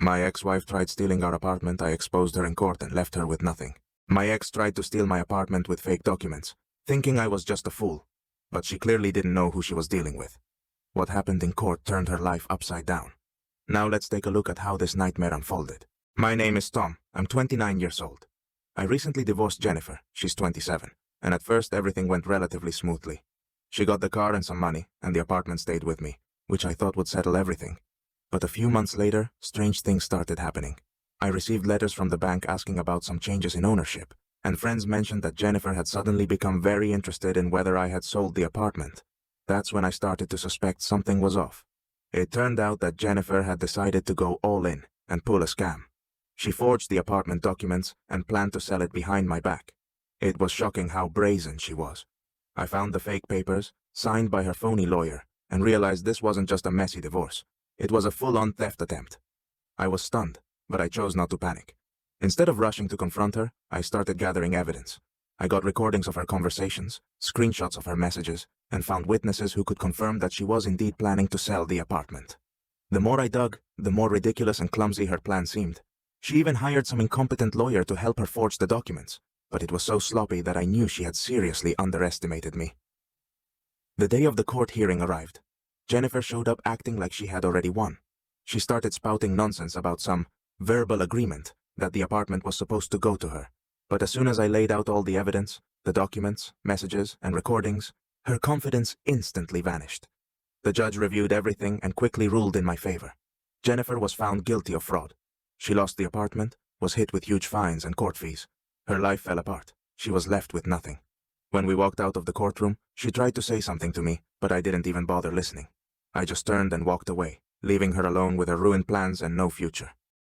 My ex-wife tried stealing our apartment. I exposed her in court and left her with nothing. My ex tried to steal my apartment with fake documents, thinking I was just a fool. But she clearly didn't know who she was dealing with. What happened in court turned her life upside down. Now let's take a look at how this nightmare unfolded. My name is Tom. I'm 29 years old. I recently divorced Jennifer. She's 27. And at first everything went relatively smoothly. She got the car and some money, and the apartment stayed with me, which I thought would settle everything. But a few months later, strange things started happening. I received letters from the bank asking about some changes in ownership, and friends mentioned that Jennifer had suddenly become very interested in whether I had sold the apartment. That's when I started to suspect something was off. It turned out that Jennifer had decided to go all in and pull a scam. She forged the apartment documents and planned to sell it behind my back. It was shocking how brazen she was. I found the fake papers, signed by her phony lawyer, and realized this wasn't just a messy divorce. It was a full-on theft attempt. I was stunned, but I chose not to panic. Instead of rushing to confront her, I started gathering evidence. I got recordings of her conversations, screenshots of her messages, and found witnesses who could confirm that she was indeed planning to sell the apartment. The more I dug, the more ridiculous and clumsy her plan seemed. She even hired some incompetent lawyer to help her forge the documents, but it was so sloppy that I knew she had seriously underestimated me. The day of the court hearing arrived. Jennifer showed up acting like she had already won. She started spouting nonsense about some verbal agreement that the apartment was supposed to go to her. But as soon as I laid out all the evidence, the documents, messages, and recordings, her confidence instantly vanished. The judge reviewed everything and quickly ruled in my favor. Jennifer was found guilty of fraud. She lost the apartment, was hit with huge fines and court fees. Her life fell apart. She was left with nothing. When we walked out of the courtroom, she tried to say something to me, but I didn't even bother listening. I just turned and walked away, leaving her alone with her ruined plans and no future.